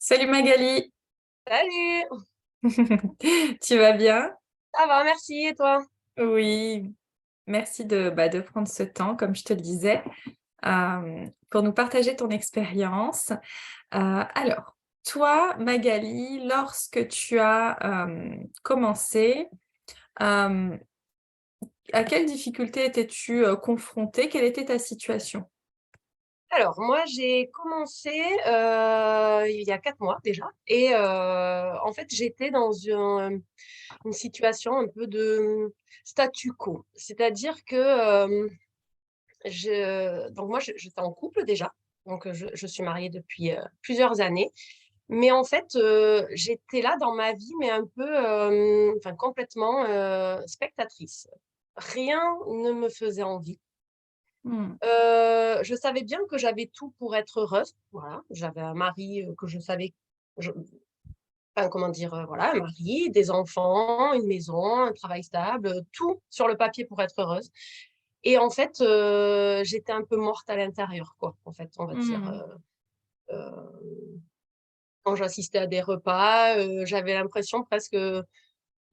Salut Magali, Salut! tu vas bien? Ça va, merci, et toi? Oui, merci de prendre ce temps, comme je te le disais, pour nous partager ton expérience. Alors, toi, Magali, lorsque tu as commencé, euh, à quelles difficultés étais-tu confrontée? Quelle était ta situation? Alors, moi, j'ai commencé il y a 4 mois déjà. Et en fait, j'étais dans une situation un peu de statu quo. C'est-à-dire que donc moi, j'étais en couple déjà. Donc, je suis mariée depuis plusieurs années. Mais en fait, j'étais là dans ma vie, mais un peu, enfin, complètement spectatrice. Rien ne me faisait envie. Hmm. Je savais bien que j'avais tout pour être heureuse. Voilà, j'avais un mari que je savais, je- enfin, comment dire, voilà, un mari, des enfants, une maison, un travail stable, tout sur le papier pour être heureuse. Et en fait, j'étais un peu morte à l'intérieur, quoi. En fait, on va dire. Hmm. Euh, Quand j'assistais à des repas, j'avais l'impression presque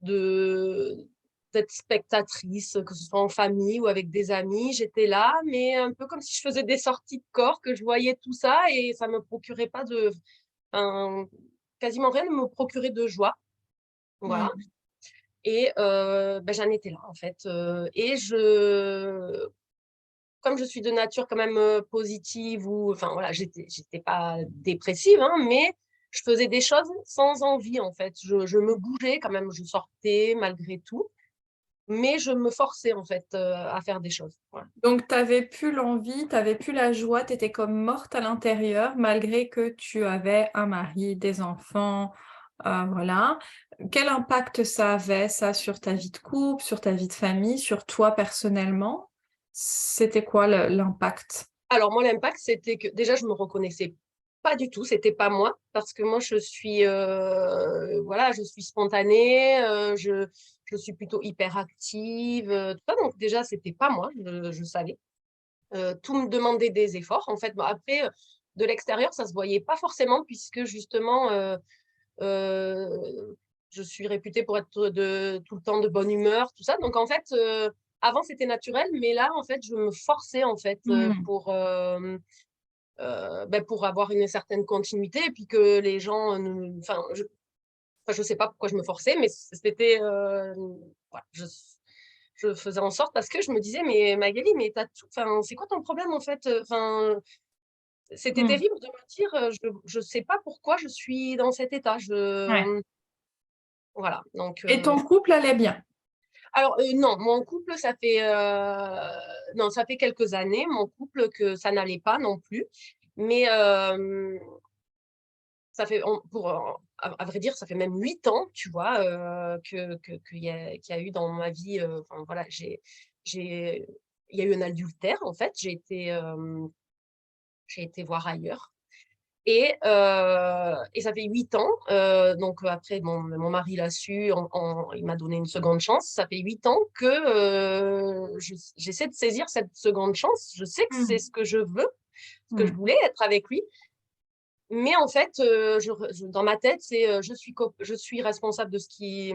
de d'être spectatrice, que ce soit en famille ou avec des amis. J'étais là, mais un peu comme si je faisais des sorties de corps, que je voyais tout ça et ça me procurait pas enfin, quasiment rien ne me procurait de joie. Voilà. Hmm. Et ben, j'en étais là, en fait. Et comme je suis de nature quand même positive ou, enfin voilà, j'étais pas dépressive, hein, mais je faisais des choses sans envie, en fait. Je me bougeais quand même, je sortais malgré tout. Mais je me forçais en fait à faire des choses. Voilà. Donc, tu n'avais plus l'envie, tu n'avais plus la joie, tu étais comme morte à l'intérieur, malgré que tu avais un mari, des enfants, voilà. Quel impact ça avait, ça, sur ta vie de couple, sur ta vie de famille, sur toi personnellement? C'était quoi l'impact? Alors moi, l'impact, c'était que déjà, je me reconnaissais pas du tout, c'était pas moi, parce que moi, je suis, voilà, je suis spontanée, je suis plutôt hyperactive, tout ça. Donc déjà, c'était pas moi, je savais. Tout me demandait des efforts. En fait, bon, après, de l'extérieur, ça se voyait pas forcément, puisque justement, Euh, je suis réputée pour être tout le temps de bonne humeur, tout ça. Donc, en fait, avant, c'était naturel, mais là, en fait, je me forçais, en fait, Hmm. ben, pour avoir une certaine continuité et puis que les gens, enfin, je sais pas pourquoi je me forçais, mais c'était, voilà, je faisais en sorte parce que je me disais, mais Magali, mais t'as tout, enfin, c'est quoi ton problème, en fait? Enfin, c'était Hmm. terrible de me dire, je sais pas pourquoi je suis dans cet état. Ouais. Voilà, donc Et ton couple allait bien? alors non, mon couple ça fait non, ça fait quelques années mon couple que ça n'allait pas non plus, mais ça fait pour à vrai dire ça fait même 8 ans, tu vois, qu'il y a eu dans ma vie, enfin voilà, j'ai il y a eu un adultère en fait, j'ai été voir ailleurs. Et ça fait 8 ans. Donc après, mon mari l'a su, il m'a donné une seconde chance. Ça fait 8 ans que j'essaie de saisir cette seconde chance. Je sais que c'est Hmm. ce que je veux, ce que je Hmm. voulais être avec lui. Mais en fait, dans ma tête, c'est je suis responsable de ce qui,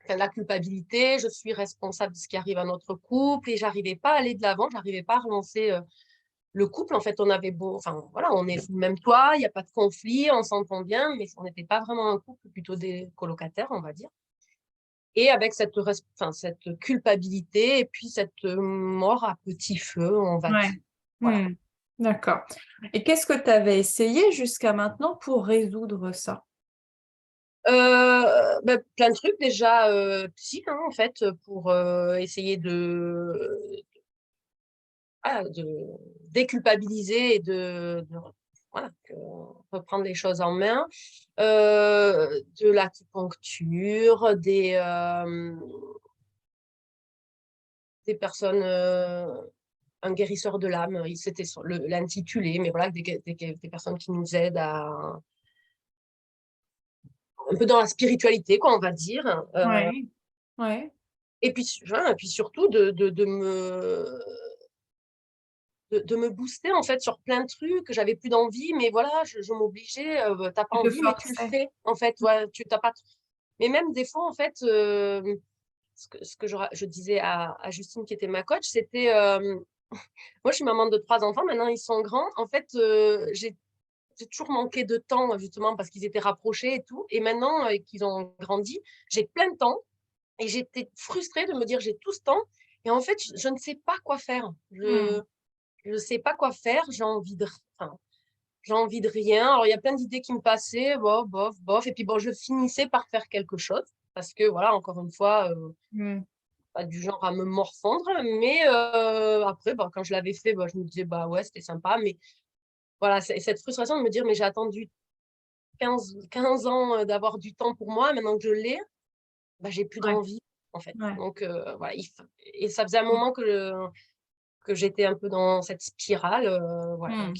enfin, de la culpabilité. Je suis responsable de ce qui arrive à notre couple et j'arrivais pas à aller de l'avant. J'arrivais pas à relancer le couple, en fait, on avait beau, enfin voilà, on est sous le même toit, il n'y a pas de conflit, on s'entend bien, mais on n'était pas vraiment un couple, plutôt des colocataires, on va dire. Et avec cette culpabilité et puis cette mort à petit feu, on va Ouais. dire. Voilà. Hmm. D'accord. Et qu'est-ce que tu avais essayé jusqu'à maintenant pour résoudre ça? Ben, plein de trucs déjà psy, hein, en fait, pour essayer de déculpabiliser et voilà, reprendre les choses en main. De l'acupuncture, des personnes, un guérisseur de l'âme, c'était l'intitulé, mais voilà, des personnes qui nous aident un peu dans la spiritualité, quoi, on va dire. Ouais. Ouais. Et puis surtout de me booster en fait sur plein de trucs. J'avais plus d'envie, mais voilà, je m'obligeais. T'as pas Tu te envie, mais tu le forçais. fais en fait. Ouais, tu t'as pas. Mais même des fois en fait, ce que je disais à Justine qui était ma coach, c'était moi je suis maman de 3 enfants. Maintenant ils sont grands. En fait, j'ai toujours manqué de temps justement parce qu'ils étaient rapprochés et tout. Et maintenant qu'ils ont grandi, j'ai plein de temps. Et j'étais frustrée de me dire j'ai tout ce temps et en fait je ne sais pas quoi faire. Hmm. Je sais pas quoi faire. Enfin, j'ai envie de rien. Alors il y a plein d'idées qui me passaient, bof, bof, bof. Et puis bon, je finissais par faire quelque chose parce que voilà, encore une fois, Hmm. pas du genre à me morfondre. Mais après, bah, quand je l'avais fait, bah, je me disais bah ouais, c'était sympa. Mais voilà, cette frustration de me dire mais j'ai attendu 15 ans d'avoir du temps pour moi. Maintenant que je l'ai, bah, j'ai plus Ouais, d'envie en fait. ouais. Donc voilà, et ça faisait un moment que j'étais un peu dans cette spirale. Voilà, donc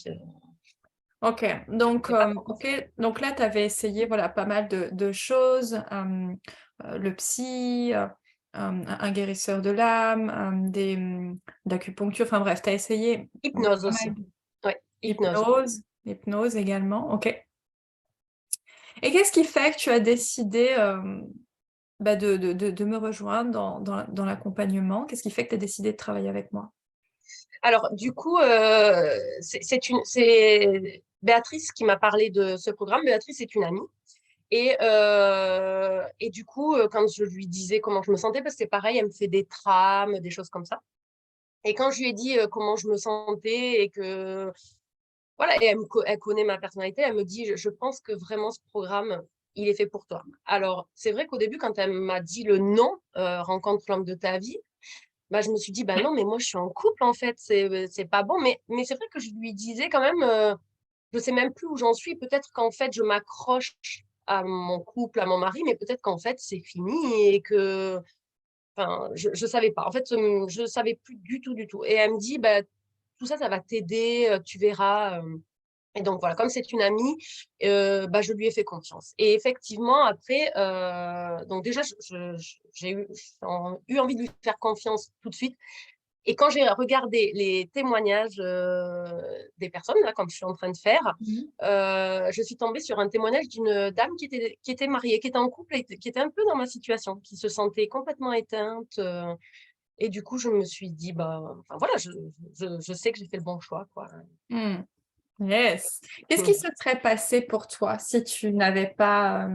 Hmm. Ok, donc, c'est pas trop ok, possible. donc là, tu avais essayé voilà, pas mal de choses, le psy, un guérisseur de l'âme, d'acupuncture, enfin bref, tu as essayé Hypnose pas aussi. mal Ouais, hypnose. d'hypnose également, ok. Et qu'est-ce qui fait que tu as décidé de me rejoindre dans l'accompagnement? Qu'est-ce qui fait que tu as décidé de travailler avec moi? Alors, du coup, c'est Béatrice qui m'a parlé de ce programme. Béatrice est une amie. Et du coup, quand je lui disais comment je me sentais, parce que c'est pareil, elle me fait des trames, des choses comme ça. Et quand je lui ai dit comment je me sentais et que, voilà, et elle connaît ma personnalité, elle me dit, je pense que vraiment ce programme, il est fait pour toi. Alors, c'est vrai qu'au début, quand elle m'a dit le nom, rencontre l'homme de ta vie, bah, je me suis dit, bah non, mais moi, je suis en couple, en fait, c'est pas bon. Mais c'est vrai que je lui disais quand même, je sais même plus où j'en suis. Peut-être qu'en fait, je m'accroche à mon couple, à mon mari, mais peut-être qu'en fait, c'est fini et que, enfin, je savais pas. En fait, je savais plus du tout, du tout. Et elle me dit, bah, tout ça, ça va t'aider, tu verras. Et donc voilà, comme c'est une amie, bah, je lui ai fait confiance. Et effectivement, après, donc déjà, j'ai eu envie de lui faire confiance tout de suite. Et quand j'ai regardé les témoignages des personnes, là, comme je suis en train de faire, Mhm. je suis tombée sur un témoignage d'une dame qui était mariée, qui était en couple, et qui était un peu dans ma situation, qui se sentait complètement éteinte. Et du coup, je me suis dit, bah, enfin, voilà, je sais que j'ai fait le bon choix, quoi. Hmm. Yes. Qu'est-ce qui se serait passé pour toi si tu n'avais pas,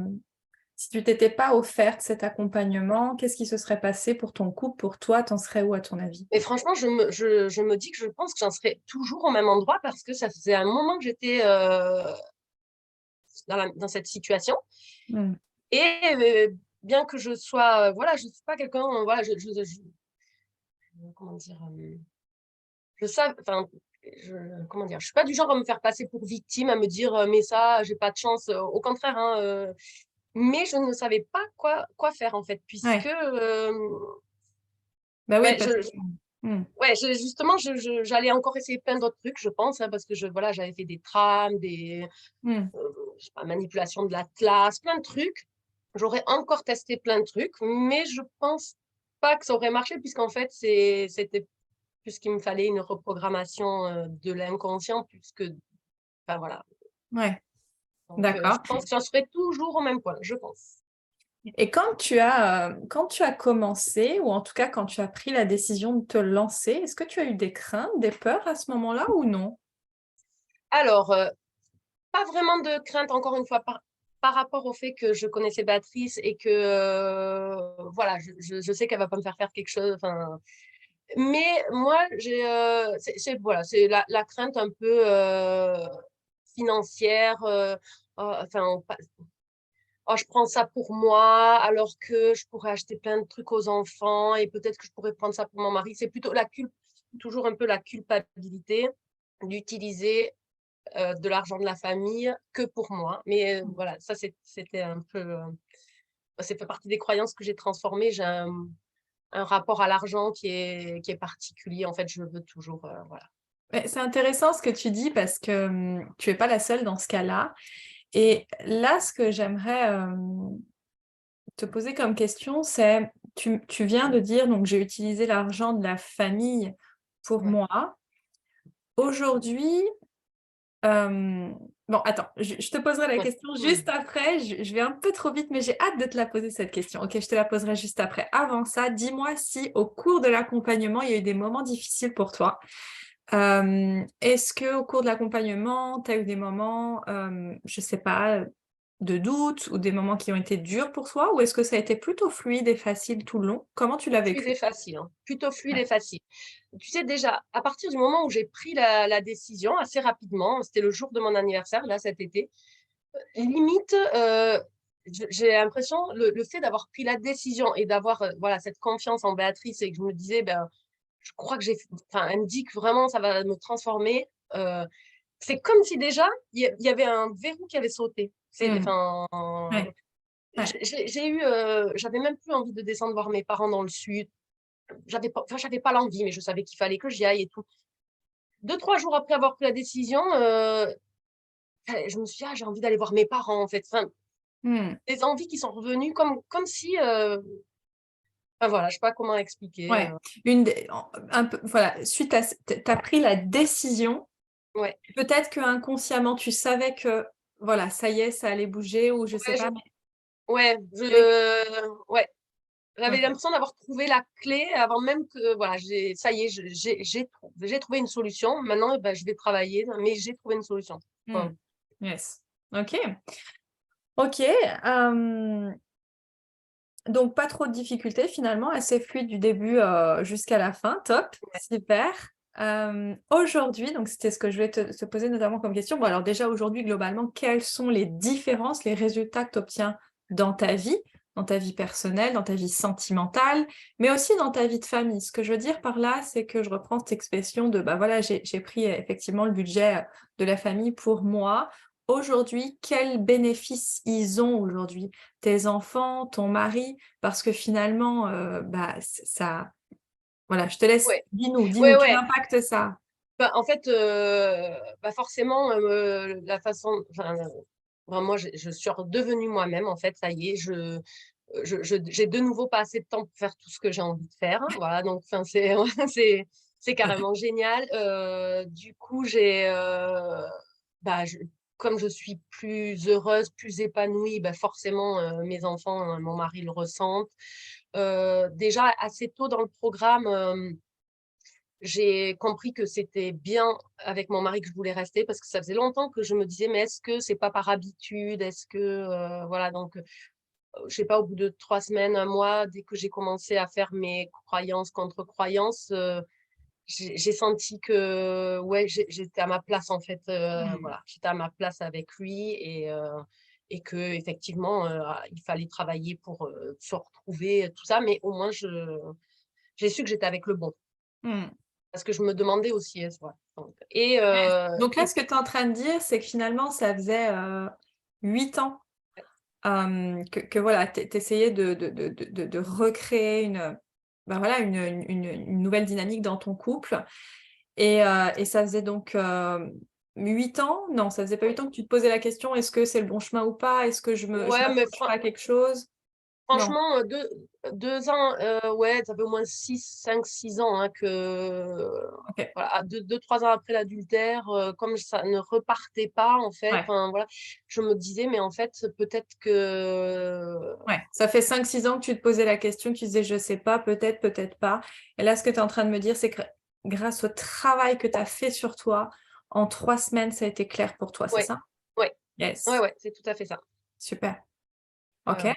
si tu t'étais pas offerte cet accompagnement? Qu'est-ce qui se serait passé pour ton couple, pour toi? T'en serais où à ton avis? Mais franchement, je me dis que je pense que j'en serais toujours au même endroit parce que ça faisait un moment que j'étais dans cette situation. Hmm. Et bien que je sois, voilà, je ne suis pas quelqu'un, voilà, comment dire, je sais, enfin, comment dire, je suis pas du genre à me faire passer pour victime, à me dire, mais ça, j'ai pas de chance. Au contraire, hein, mais je ne savais pas quoi faire en fait, puisque Ouais. Bah oui, ben, parce que... Hmm. ouais, justement, j'allais encore essayer plein d'autres trucs, je pense, hein, parce que voilà, j'avais fait des trames, Hmm. je sais pas, manipulation de la classe, plein de trucs. J'aurais encore testé plein de trucs, mais je pense pas que ça aurait marché, puisqu'en fait, c'était plus qu'il me fallait une reprogrammation de l'inconscient, puisque, enfin voilà. Ouais, Donc, je d'accord. pense que j'en serai toujours au même point, je pense. Et quand tu as commencé, ou en tout cas quand tu as pris la décision de te lancer, est-ce que tu as eu des craintes, des peurs à ce moment-là ou non? Alors, pas vraiment de crainte, encore une fois, par rapport au fait que je connaissais Béatrice et que, voilà, je sais qu'elle va pas me faire faire quelque chose. Enfin, mais moi, voilà, c'est la crainte un peu financière. Enfin, oh, je prends ça pour moi, alors que je pourrais acheter plein de trucs aux enfants et peut-être que je pourrais prendre ça pour mon mari. C'est plutôt toujours un peu la culpabilité d'utiliser de l'argent de la famille que pour moi. Mais voilà, ça, c'était un peu. Ça fait partie des croyances que j'ai transformées. J'ai un rapport à l'argent qui est particulier. En fait, je veux toujours. Voilà. Ouais, c'est intéressant ce que tu dis parce que tu es pas la seule dans ce cas-là. Et là, ce que j'aimerais te poser comme question, c'est, tu viens de dire, donc j'ai utilisé l'argent de la famille pour Ouais. moi. aujourd'hui, bon, attends, je te poserai la Ouais. question juste après. Je vais un peu trop vite, mais j'ai hâte de te la poser cette question. Ok, je te la poserai juste après. Avant ça, dis-moi si au cours de l'accompagnement, il y a eu des moments difficiles pour toi. Est-ce que au cours de l'accompagnement, tu as eu des moments, je sais pas, de doute ou des moments qui ont été durs pour toi? Ou est-ce que ça a été plutôt fluide et facile tout le long? Comment tu l'as Fluide vécu? et facile, hein. Plutôt fluide Ouais. et facile. Tu sais, déjà, à partir du moment où j'ai pris la décision, assez rapidement, c'était le jour de mon anniversaire, là, cet été, limite, j'ai l'impression, le fait d'avoir pris la décision et d'avoir voilà, cette confiance en Béatrice et que je me disais, ben, je crois que enfin, elle me dit que vraiment ça va me transformer. C'est comme si déjà, il y avait un verrou qui avait sauté. Mmh. Enfin, Ouais, ouais. j'avais même plus envie de descendre voir mes parents dans le sud. J'avais pas l'envie, mais je savais qu'il fallait que j'y aille et tout. 2, 3 jours après avoir pris la décision, je me suis dit, ah, j'ai envie d'aller voir mes parents, en fait. Enfin, Mmh. des envies qui sont revenues comme si, enfin voilà, je sais pas comment expliquer. Ouais. Un peu, voilà, suite à tu as pris la décision, Ouais, peut-être qu'inconsciemment, tu savais que, voilà, ça y est, ça allait bouger ou je sais ouais, pas, mais ouais, tu ouais. J'avais OK. l'impression d'avoir trouvé la clé avant même que, voilà, ça y est, j'ai trouvé une solution. Maintenant, ben, je vais travailler, mais j'ai trouvé une solution. Mmh. Voilà. Yes. OK. OK, donc pas trop de difficultés finalement, assez fluide du début, jusqu'à la fin, top, super. Aujourd'hui, donc c'était ce que je vais te poser notamment comme question. Bon alors déjà aujourd'hui globalement, quelles sont les différences, les résultats que tu obtiens dans ta vie personnelle, dans ta vie sentimentale, mais aussi dans ta vie de famille? Ce que je veux dire par là, c'est que je reprends cette expression de, bah, voilà, j'ai pris effectivement le budget, de la famille pour moi. Aujourd'hui, quels bénéfices ils ont aujourd'hui? Tes enfants, ton mari? Parce que finalement, bah, ça voilà, je te laisse Ouais, dis-nous, ouais, quel ouais. impact ça a? Bah, en fait, bah forcément, la façon, enfin, moi, je suis redevenue moi-même, en fait, ça y est, j'ai de nouveau pas assez de temps pour faire tout ce que j'ai envie de faire. Voilà, donc, enfin, c'est carrément génial. Du coup, bah, comme je suis plus heureuse, plus épanouie, bah, forcément, mes enfants, mon mari le ressentent. Déjà, assez tôt dans le programme, j'ai compris que c'était bien avec mon mari que je voulais rester parce que ça faisait longtemps que je me disais, mais est-ce que c'est pas par habitude? Est-ce que, voilà, donc, je sais pas, au bout de 3 semaines, un mois, dès que j'ai commencé à faire mes croyances contre croyances, j'ai senti que, ouais, j'étais à ma place, en fait, Mmh. voilà, j'étais à ma place avec lui et que effectivement, il fallait travailler pour se retrouver, tout ça, mais au moins, j'ai su que j'étais avec le bon. Mmh. Parce que je me demandais aussi, voilà. Donc là, Et ce que tu es en train de dire, c'est que finalement, ça faisait, 8 ans, que voilà, tu essayais de recréer une, bah, voilà, une nouvelle dynamique dans ton couple et ça faisait donc, 8 ans? Non, ça faisait pas 8 ans que tu te posais la question: «Est-ce que c'est le bon chemin ou pas? Est-ce que je ouais, mais m'accroche pas à quelque chose?» Non? franchement, 2 ans, ouais, ça fait au moins 5, 6 ans, hein, OK. voilà, 2, 3 ans après l'adultère, comme ça ne repartait pas, en fait, Ouais. enfin, voilà, je me disais: «Mais en fait, peut-être que» Ouais, ça fait 5, 6 ans que tu te posais la question, tu disais: «Je sais pas, peut-être, peut-être pas» et là, ce que tu es en train de me dire, c'est que grâce au travail que tu as fait sur toi, en 3 semaines, ça a été clair pour toi, c'est ouais, ça? ouais, ouais, Yes, ouais, c'est tout à fait ça. super, Ouais, OK. ouais.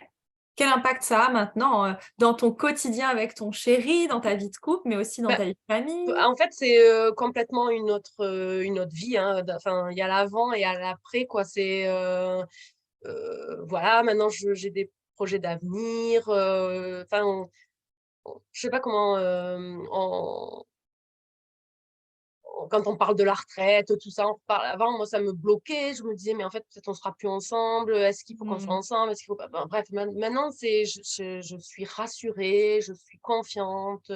Quel impact ça a maintenant, dans ton quotidien avec ton chéri, dans ta vie de couple, mais aussi dans Bah, ta vie de famille? en fait, c'est, complètement une autre vie, hein, enfin, il y a l'avant et il y a l'après, quoi. Voilà, maintenant j'ai des projets d'avenir, enfin, je sais pas comment, quand on parle de la retraite, tout ça, on reparle avant, moi, ça me bloquait. Je me disais: «Mais en fait, peut-être on sera plus ensemble. Est-ce qu'il faut qu'on soit Mmh. ensemble? Est-ce qu'il faut pas?» Ben, bref, maintenant, je suis rassurée, je suis confiante,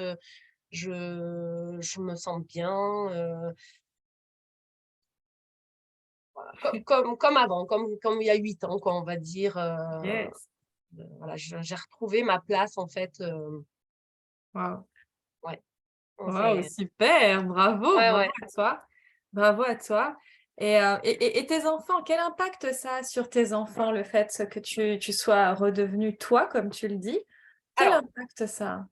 je me sens bien, voilà, comme avant, comme il y a 8 ans, quoi, on va dire, Yes, voilà, j'ai retrouvé ma place, en fait, waouh. ouais, Waouh, c'est super, bravo, ouais, bravo ouais, à toi. Bravo à toi. Et tes enfants, quel impact ça a sur tes enfants, le fait que tu sois redevenu toi, comme tu le dis? Quel Alors, impact ça a?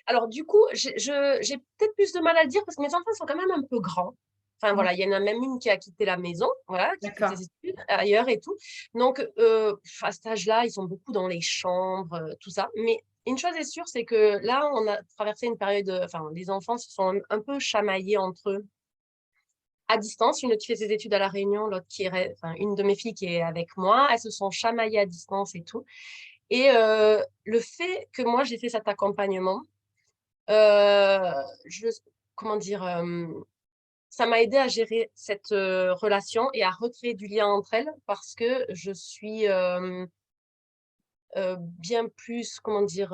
alors du coup, j'ai peut-être plus de mal à le dire parce que mes enfants sont quand même un peu grands. Enfin Mmh, voilà, il y en a même une qui a quitté la maison, voilà, qui fait d'accord. ses études ailleurs et tout. Donc à cet âge-là, ils sont beaucoup dans les chambres, tout ça. Mais une chose est sûre, c'est que là, on a traversé une période, enfin, les enfants se sont un peu chamaillés entre eux à distance. Une autre qui fait ses études à La Réunion, l'autre enfin, une de mes filles qui est avec moi. Elles se sont chamaillées à distance et tout. Et le fait que moi, j'ai fait cet accompagnement, euh, je, comment dire, ça m'a aidé à gérer cette relation et à recréer du lien entre elles parce que je suis bien plus, comment dire,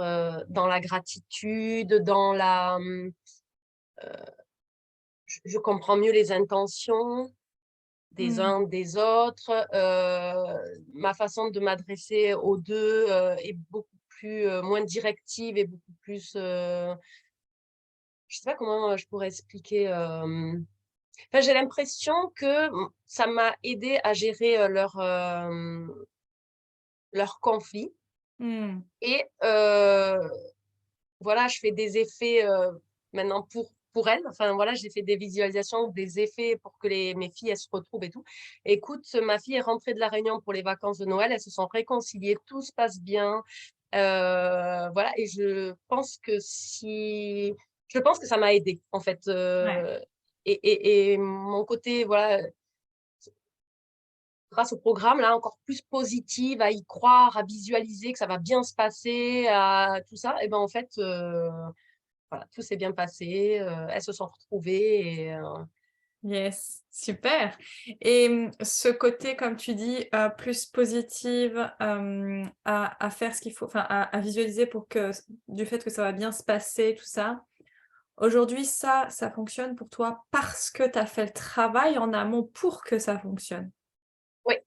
dans la gratitude, dans je comprends mieux les intentions des Mmh, uns des autres. Ma façon de m'adresser aux deux est beaucoup plus, moins directive et beaucoup plus, je sais pas comment je pourrais expliquer. Enfin, j'ai l'impression que ça m'a aidé à gérer leur conflit. mmh. Et voilà, je fais des effets maintenant pour elles. Enfin, voilà, j'ai fait des visualisations, des effets pour que mes filles, elles se retrouvent et tout. Écoute, ma fille est rentrée de la Réunion pour les vacances de Noël. Elles se sont réconciliées, tout se passe bien. Voilà, et je pense que ça m'a aidé en fait. Ouais. Et mon côté, voilà, grâce au programme, là, encore plus positive, à y croire, à visualiser que ça va bien se passer, à tout ça, et ben en fait, voilà, tout s'est bien passé, elles se sont retrouvées et Yes, super. Et ce côté, comme tu dis, plus positive, à faire ce qu'il faut, enfin, à visualiser pour que du fait que ça va bien se passer, tout ça. Aujourd'hui, ça fonctionne pour toi parce que tu as fait le travail en amont pour que ça fonctionne, ouais,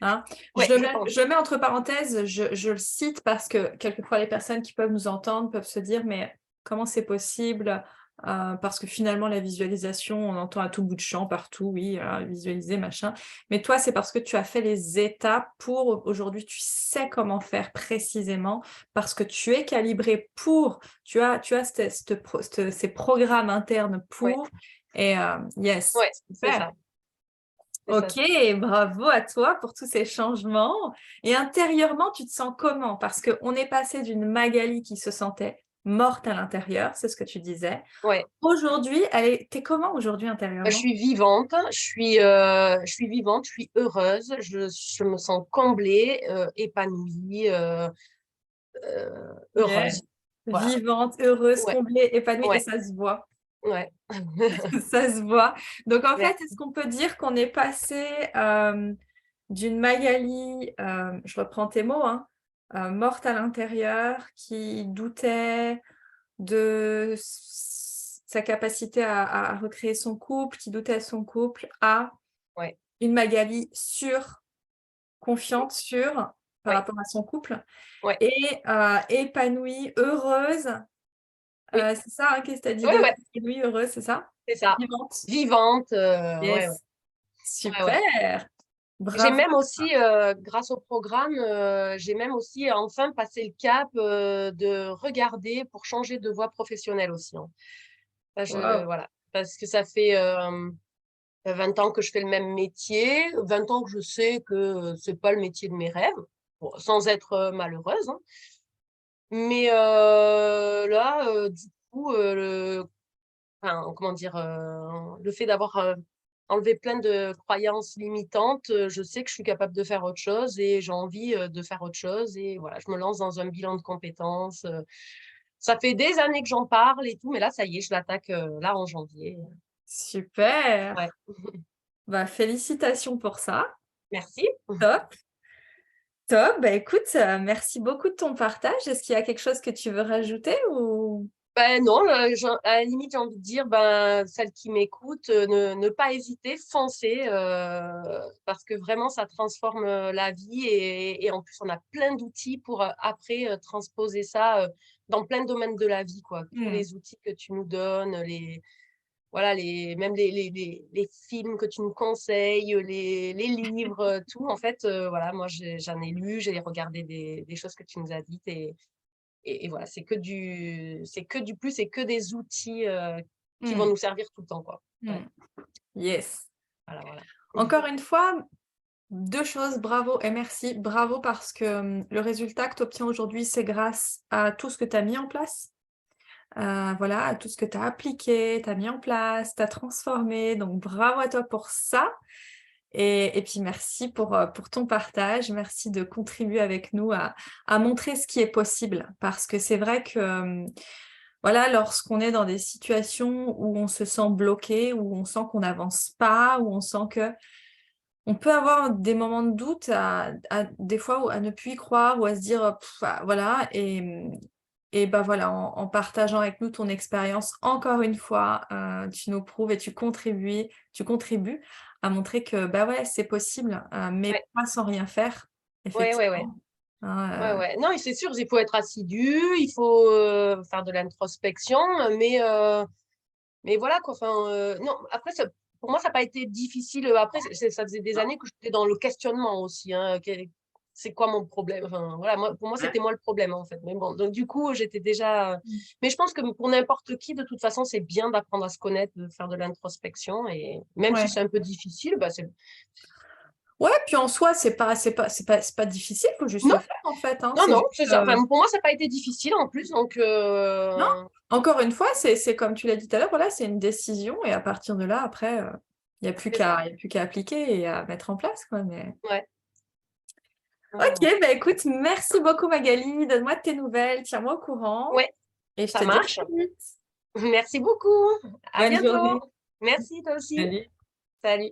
hein? ouais, je pense. Je le mets entre parenthèses, je le cite parce que quelquefois les personnes qui peuvent nous entendre peuvent se dire: «Mais comment c'est possible?» Parce que finalement la visualisation, on entend à tout bout de champ, partout, oui, visualiser, machin. Mais toi, c'est parce que tu as fait les étapes pour aujourd'hui, tu sais comment faire précisément, parce que tu es calibré pour, tu as ces programmes internes Ouais, pour et yes, ouais, c'est super. ça, c'est ça. OK, bravo à toi pour tous ces changements et intérieurement, tu te sens comment? Parce qu'on est passé d'une Magali qui se sentait morte à l'intérieur, c'est ce que tu disais. Ouais. Aujourd'hui, tu es comment aujourd'hui Je intérieurement? suis vivante, je suis vivante, je suis heureuse, je me sens comblée, épanouie, Yes. heureuse. Voilà. Vivante, heureuse, Ouais, comblée, épanouie et ouais, ça se voit, ouais. ça se voit. Donc en fait, est-ce Merci. qu'on peut dire qu'on est passé, d'une Magali, je reprends tes mots, hein, morte à l'intérieur, qui doutait de sa capacité à recréer son couple, qui doutait de son couple, à Ouais, une Magali sûre, confiante, sûre par ouais, rapport à son couple ouais. et épanouie, heureuse, Oui, c'est ça, hein, qu'est-ce que tu as dit ouais, de ouais, épanouie, heureuse, c'est ça? c'est ça. Vivante. Vivante, ouais, ouais, Yes, ouais, ouais. super, J'ai bravo. même aussi, grâce au programme, j'ai même aussi enfin passé le cap de regarder pour changer de voie professionnelle aussi, hein. Waouh. Voilà, parce que ça fait 20 ans que je fais le même métier, 20 ans que je sais que c'est pas le métier de mes rêves, bon, sans être malheureuse, hein. Mais là, du coup, enfin, comment dire, le fait d'avoir enlevé plein de croyances limitantes, je sais que je suis capable de faire autre chose et j'ai envie de faire autre chose. Et voilà, je me lance dans un bilan de compétences. Ça fait des années que j'en parle et tout, mais là, ça y est, je l'attaque là en janvier. Super, Ouais, bah, félicitations pour ça, merci. top. Top, bah, écoute, merci beaucoup de ton partage. Est-ce qu'il y a quelque chose que tu veux rajouter ou? Ben non, à la limite, j'ai envie de dire, ben, celles qui m'écoutent, ne pas hésiter, foncer, parce que vraiment, ça transforme la vie et en plus, on a plein d'outils pour après transposer ça dans plein de domaines de la vie, quoi. Tous Mmh, les outils que tu nous donnes, voilà, même les films que tu me conseilles, les livres, tout, en fait, voilà, moi, j'en ai lu, j'ai regardé des choses que tu nous as dites et voilà, c'est que du plus, c'est que des outils qui vont Mmh. nous servir tout le temps, quoi. Ouais, Mmh. Yes. voilà, voilà. Encore une fois, 2 choses, bravo et merci. Bravo parce que, le résultat que tu obtiens aujourd'hui, c'est grâce à tout ce que tu as mis en place. Voilà, à tout ce que tu as appliqué, tu as mis en place, tu as transformé, donc bravo à toi pour ça et puis merci pour ton partage. Merci de contribuer avec nous à montrer ce qui est possible parce que c'est vrai que, voilà, lorsqu'on est dans des situations où on se sent bloqué, où on sent qu'on n'avance pas, où on sent que on peut avoir des moments de doute à des fois, ou à ne plus y croire ou à se dire: Ah, voilà» et bah, voilà, en partageant avec nous ton expérience, encore une fois, tu nous prouves et tu contribues à montrer que, bah, ouais, c'est possible, mais Ouais, pas sans rien faire, ouais, ouais, ouais. effectivement, Ouais, hein, ouais. Non, et c'est sûr, il faut être assidu, il faut faire de l'introspection, mais voilà quoi. Enfin, non, après, pour moi, ça n'a pas été difficile. Après, ça faisait des années que j'étais dans le questionnement aussi. Hein, c'est quoi mon problème? Enfin, voilà, pour moi, c'était moi le problème en fait. Mais bon, donc du coup, j'étais déjà. Mais je pense que pour n'importe qui, de toute façon, c'est bien d'apprendre à se connaître, de faire de l'introspection. Et même si ouais. c'est un peu difficile, bah, c'est. Ouais, puis en soi, c'est pas difficile, faut juste Non, le faire, en fait, hein. non, C'est non, juste, c'est ça. Enfin, pour moi, ça n'a pas été difficile en plus. Donc, non, encore une fois, c'est comme tu l'as dit tout à l'heure, voilà, c'est une décision et à partir de là, après, il y a plus c'est ça. qu'à appliquer et à mettre en place, quoi, mais Ouais. Voilà, OK, voilà. bah, écoute, merci beaucoup Magali, donne-moi de tes nouvelles, tiens-moi au courant Ouais, et je ça te dis à marche. très vite. Merci beaucoup. À Bonne bientôt. journée. Merci, toi aussi. Salut. Salut.